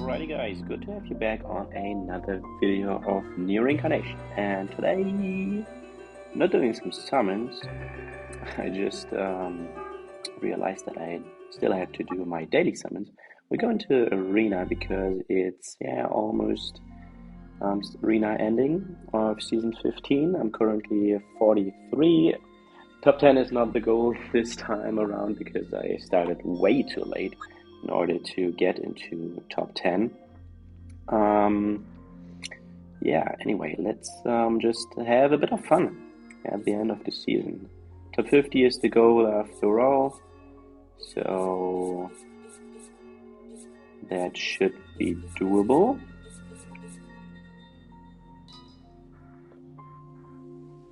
Alrighty guys, good to have you back on another video of NieR Reincarnation. And today, not doing some summons, I just realized that I still have to do my daily summons. We're going to Arena because it's almost Arena ending of Season 15. I'm currently 43. Top 10 is not the goal this time around because I started way too late in order to get into top 10. Anyway, let's just have a bit of fun at the end of the season. Top 50 is the goal after all, so that should be doable.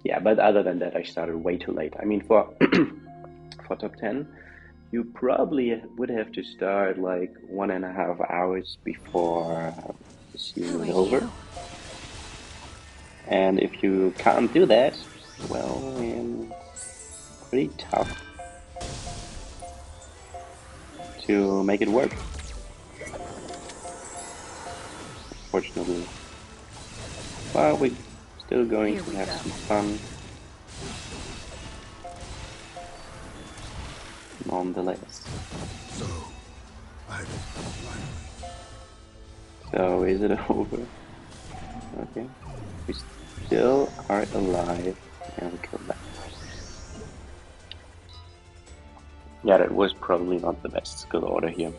Yeah, but other than that, I started way too late. I mean, for for top 10, you probably would have to start like 1.5 hours before the season is over. And if you can't do that, well, it's pretty tough to make it work, unfortunately. But we're still going to have some fun, nonetheless. So, is it over? Okay. We still are alive, and we killed that. Yeah, that was probably not the best skill order here,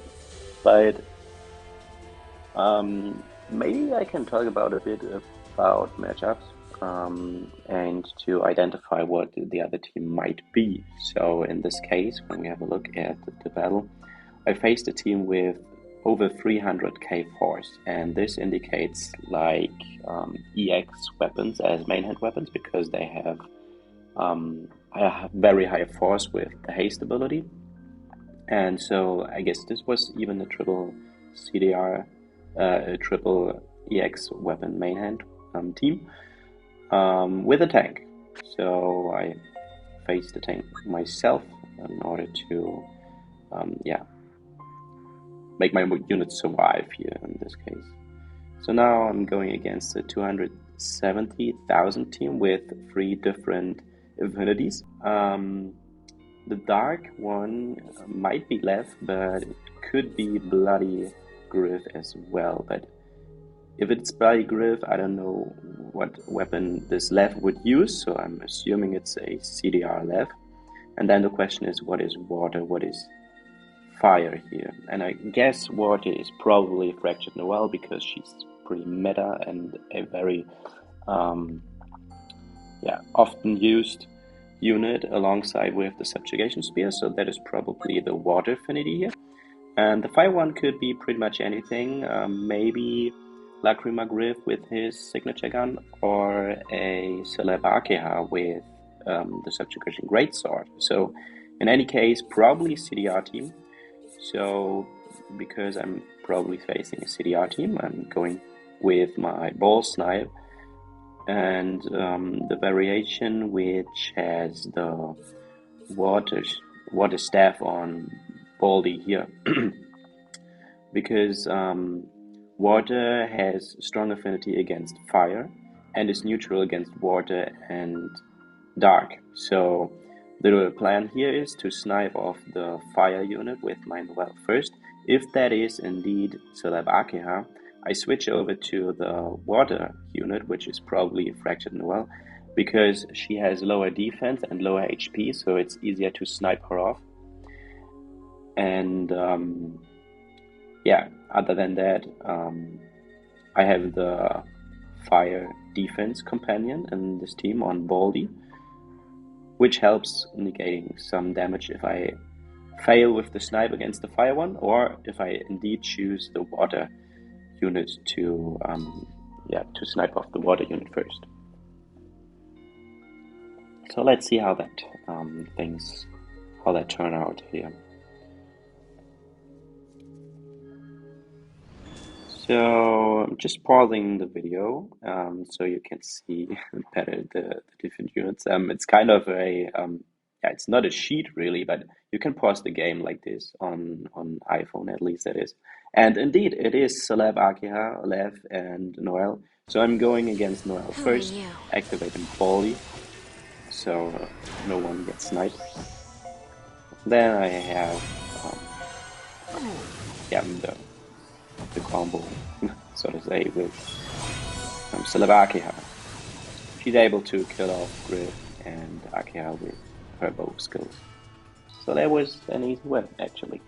but maybe I can talk about a bit about matchups and to identify what the other team might be. So in this case, when we have a look at the battle, I faced a team with over 300k force, and this indicates like EX weapons as main hand weapons because they have a very high force with the haste ability. And so I guess this was even a triple CDR, triple EX weapon main hand team with a tank. So I faced the tank myself in order to make my units survive here in this case. So now I'm going against a 270,000 team with 3 different affinities. The dark one might be left, but it could be bloody Griff as well. But if it's bloody Griff, I don't know what weapon this left would use, so I'm assuming it's a CDR left. And then the question is, what is water, what is fire here? And I guess water is probably Fractured Noelle because she's pretty meta and a very often used unit alongside with the subjugation spear, so that is probably the water affinity here. And the fire one could be pretty much anything, maybe Lacrima Griff with his signature gun, or a Celeb Akeha with the subjugation greatsword. So in any case, probably CDR team. So because I'm probably facing a CDR team, I'm going with my ball snipe and the variation which has the water staff on Baldy here. Because water has strong affinity against fire and is neutral against water and dark. So the plan here is to snipe off the fire unit with my Noelle first. If that is indeed Celeb Akeha, I switch over to the water unit, which is probably Fractured Noelle, because she has lower defense and lower HP, so it's easier to snipe her off. And other than that, I have the fire defense companion in this team on Baldy, which helps negating some damage if I fail with the snipe against the fire one, or if I indeed choose the water unit to snipe off the water unit first. So let's see how that turn out here. So I'm just pausing the video so you can see better the different units. It's kind of a yeah, it's not a sheet really, but you can pause the game like this on iPhone, at least it is. And indeed, it is Celeb, Akiha, Lev, and Noel. So I'm going against Noel Who are first, you? activating Baldy, so no one gets sniped. Then I have yeah, the combo, so to say, with Celeb Akiha. She's able to kill off Griff and Akiha with her both skills. So that was an easy win, actually.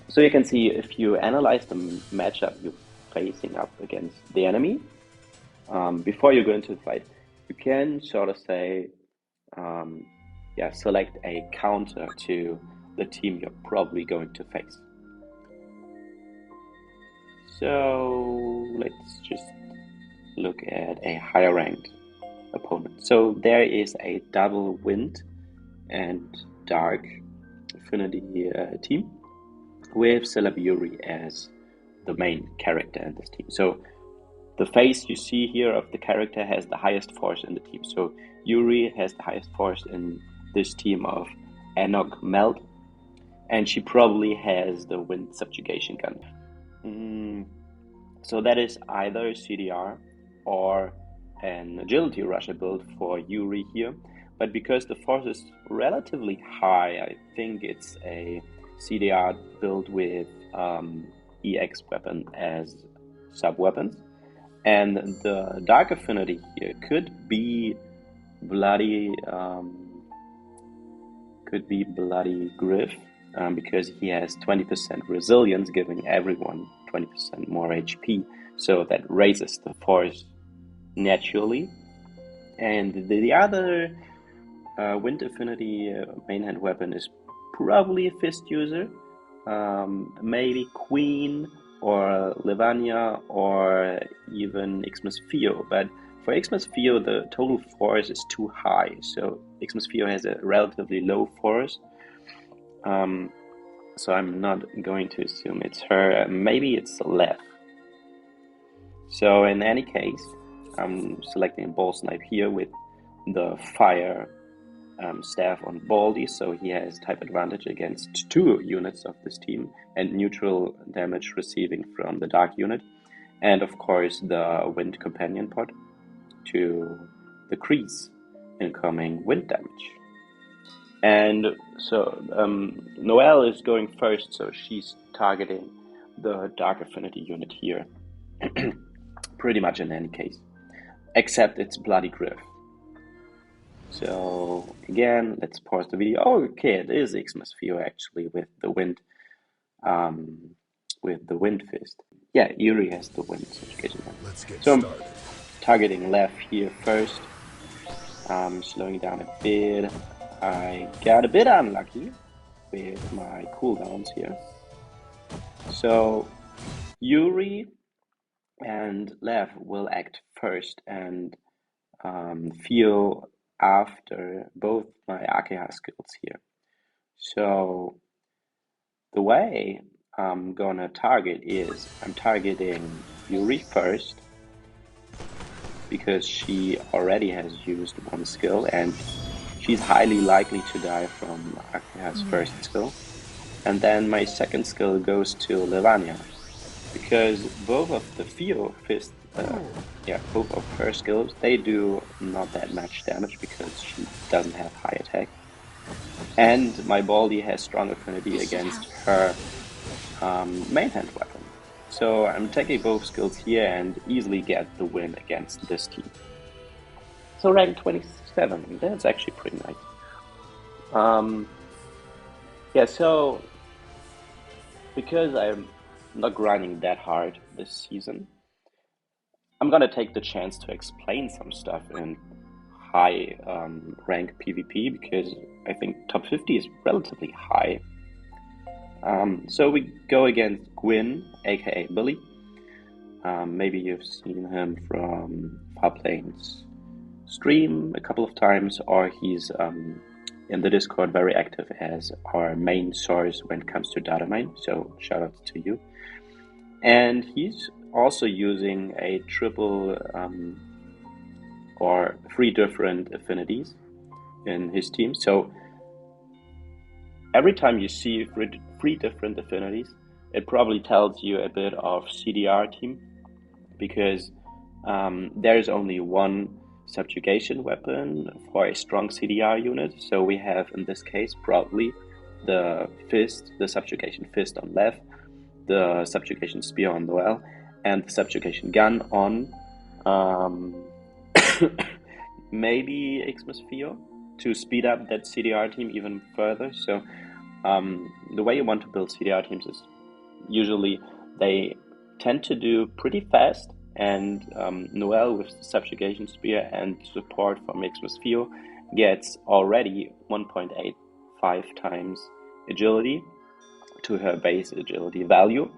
So you can see if you analyze the matchup you're facing up against the enemy, before you go into the fight, you can sort of say, yeah, select a counter to the team you're probably going to face. So let's just look at a higher ranked opponent. So there is a double wind and dark affinity team with Yuri as the main character in this team. So the face you see here of the character has the highest force in the team. So Yuri has the highest force in this team of Enoch Meld, and she probably has the wind subjugation gun. So that is either CDR or an agility rusher build for Yuri here. But because the force is relatively high, I think it's a CDR build with EX weapon as sub-weapons. And the dark affinity here could be bloody Griff, because he has 20% resilience, giving everyone 20% more HP. So that raises the force naturally. And the other wind affinity main hand weapon is probably a fist user, maybe Queen or Levania or even Xmas Theo. But for Xmas Theo, the total force is too high. So Xmas Theo has a relatively low force. So I'm not going to assume it's her. Maybe it's Lev. So in any case, I'm selecting a ball snipe here with the fire staff on Baldy, so he has type advantage against 2 units of this team and neutral damage receiving from the dark unit, and of course the wind companion pod to decrease incoming wind damage. And so Noelle is going first, so she's targeting the dark affinity unit here, pretty much in any case, except it's bloody Griff. So again, let's pause the video. Oh, okay, it is Xmas Theo actually with the wind fist. Yeah, Yuri has the wind subjugation. Let's get so started. I'm targeting left here first. Slowing down a bit. I got a bit unlucky with my cooldowns here. So Yuri and Lev will act first and Theo after both my Akiha skills here. So the way I'm gonna target is I'm targeting Yuri first because she already has used one skill and she's highly likely to die from Akiha's first skill. And then my second skill goes to Levania because both of the Theo fist, both of her skills, they do not that much damage because she doesn't have high attack. And my Baldy has strong affinity against her main hand weapon. So I'm taking both skills here and easily get the win against this team. So rank 27, that's actually pretty nice. Yeah, so because I'm not grinding that hard this season, I'm gonna take the chance to explain some stuff in high rank PvP because I think top 50 is relatively high. So we go against Gwyn, aka Billy. Maybe you've seen him from Farplane's stream a couple of times, or he's in the Discord very active as our main source when it comes to data mine. So shout out to you. And he's also using a triple or 3 different affinities. in his team. So every time you see three different affinities, it probably tells you a bit of CDR team, because there is only one subjugation weapon for a strong CDR unit. So we have, in this case, probably the fist, the subjugation fist on Lev, the subjugation spear on Noel, and the subjugation gun on maybe Xmas Theo, to speed up that CDR team even further. So the way you want to build CDR teams is usually they tend to do pretty fast, and Noel with the subjugation spear and support from Xmas Theo gets already 1.85 times agility to her base agility value.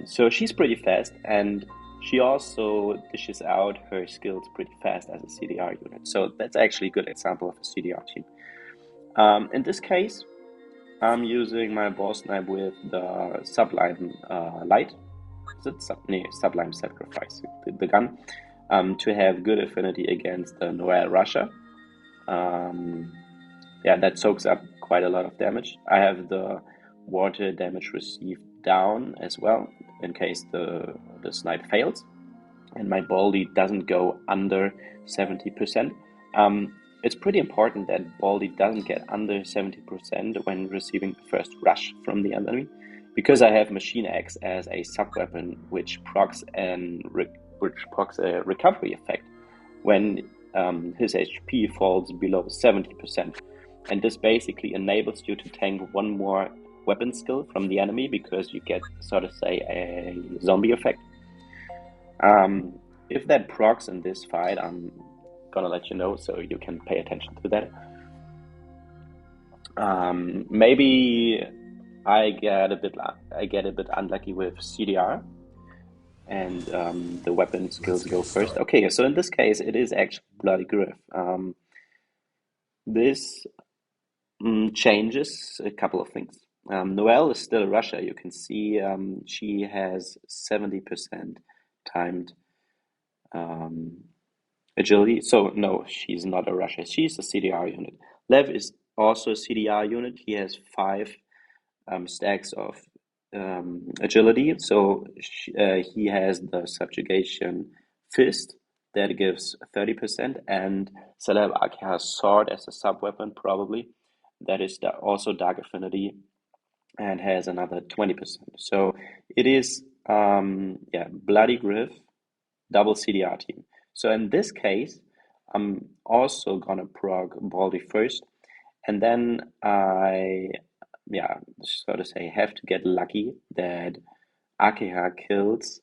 So she's pretty fast, and she also dishes out her skills pretty fast as a CDR unit. So that's actually a good example of a CDR team. In this case, I'm using my boss knife with the Sublime Light. Is it Sublime Sacrifice, the gun, to have good affinity against the Noel Russia. Yeah, that soaks up quite a lot of damage. I have the water damage received down as well, in case the snipe fails, and my Baldy doesn't go under 70%. It's pretty important that Baldy doesn't get under 70% when receiving the first rush from the enemy, because I have Machine Axe as a sub-weapon, which procs a recovery effect when his HP falls below 70%. And this basically enables you to tank one more weapon skill from the enemy, because you get, so to say, a zombie effect. If that procs in this fight, I'm gonna let you know, so you can pay attention to that. Maybe I get a bit unlucky with CDR, and the weapon skills go first. Okay, so in this case, it is actually Bloody Griff. This changes a couple of things. Noelle is still Russia. You can see she has 70% timed agility. So no, she's not a Russia. She's a CDR unit. Lev is also a CDR unit. He has 5 stacks of agility. So he has the subjugation fist that gives 30%, and Celeb Aki has sword as a sub weapon, probably. That is also dark affinity and has another 20%. So it is Bloody Griff, double CDR team. So in this case, I'm also gonna prog Baldy first, and then I, so to say, have to get lucky that Akeha kills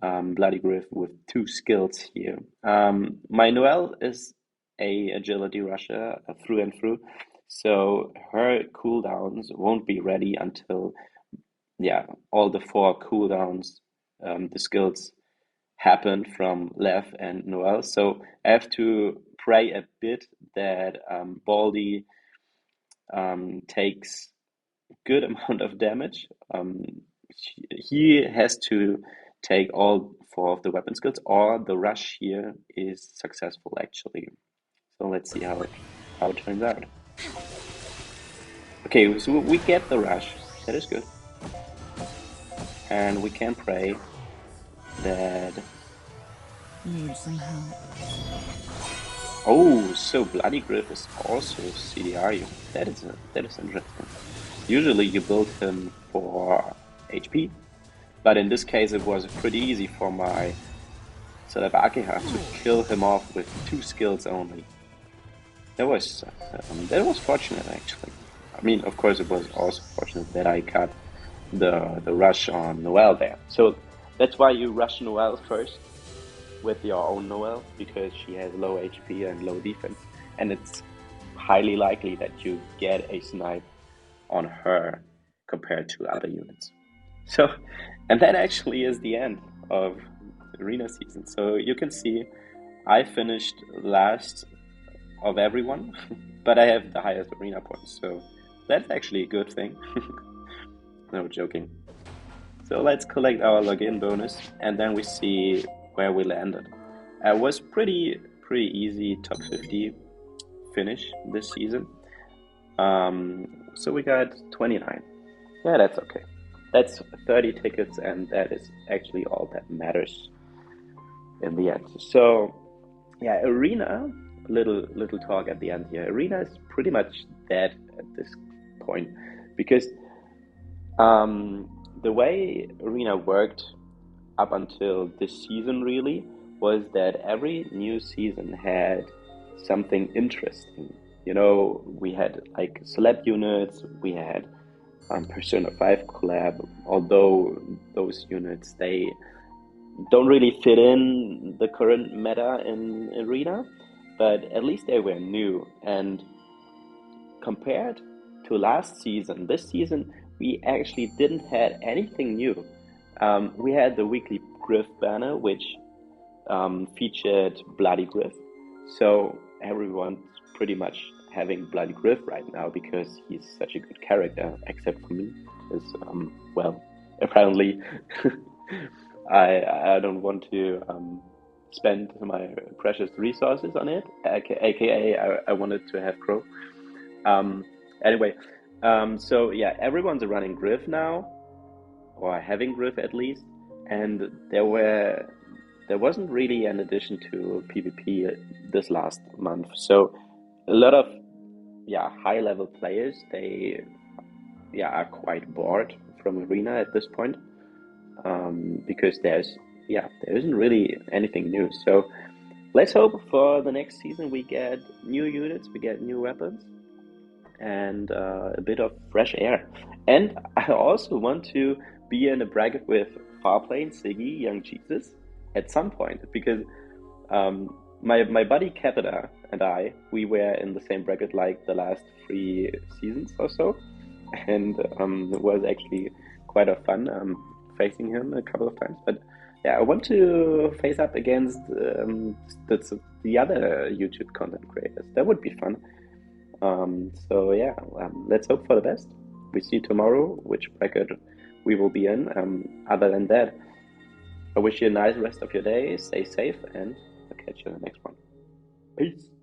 Bloody Griff with 2 skills here. My Noelle is a agility rusher through and through, so her cooldowns won't be ready until all the 4 cooldowns, the skills happen from Lev and Noelle. So I have to pray a bit that Baldy takes good amount of damage. He has to take all 4 of the weapon skills, or the rush here is successful actually. So let's see how it turns out. Okay, so we get the rush. That is good. And we can pray that... Need some help. Oh, so Bloody Griff is also CDR unit. That is interesting. Usually you build him for HP, but in this case it was pretty easy for my Celeb Akeha to kill him off with 2 skills only. That was fortunate actually. I mean, of course, it was also fortunate that I cut the rush on Noelle there. So that's why you rush Noelle first with your own Noelle, because she has low HP and low defense, and it's highly likely that you get a snipe on her compared to other units. So, and that actually is the end of arena season. So you can see I finished last of everyone, but I have the highest arena points, so that's actually a good thing. No, joking. So let's collect our login bonus, and then we see where we landed. It was pretty easy, top 50, finish this season. So we got 29. Yeah, that's okay. That's 30 tickets, and that is actually all that matters in the end. So yeah, Arena, little talk at the end here. Arena is pretty much dead at this point because the way Arena worked up until this season really was that every new season had something interesting. You know, we had like celeb units, we had Persona 5 collab, although those units, they don't really fit in the current meta in Arena, but at least they were new. And compared to last season, this season we actually didn't had anything new. We had the weekly Griff banner, which featured Bloody Griff. So everyone's pretty much having Bloody Griff right now because he's such a good character, except for me, because well, apparently I don't want to spend my precious resources on it, aka I wanted to have Crow. Anyway, so yeah, everyone's running Griff now, or having Griff at least, and there wasn't really an addition to PvP this last month. So a lot of high level players, they are quite bored from Arena at this point, because there isn't really anything new. So let's hope for the next season we get new units, we get new weapons, and a bit of fresh air. And I also want to be in a bracket with Farplane, Siggy, Young Jesus at some point, because my buddy Capita and we were in the same bracket like the last 3 seasons or so, and it was actually quite a fun facing him a couple of times. But yeah, I want to face up against the other YouTube content creators. That would be fun. So yeah, let's hope for the best. We see tomorrow which bracket we will be in. Other than that, I wish you a nice rest of your day, stay safe, and I'll catch you in the next one. Peace.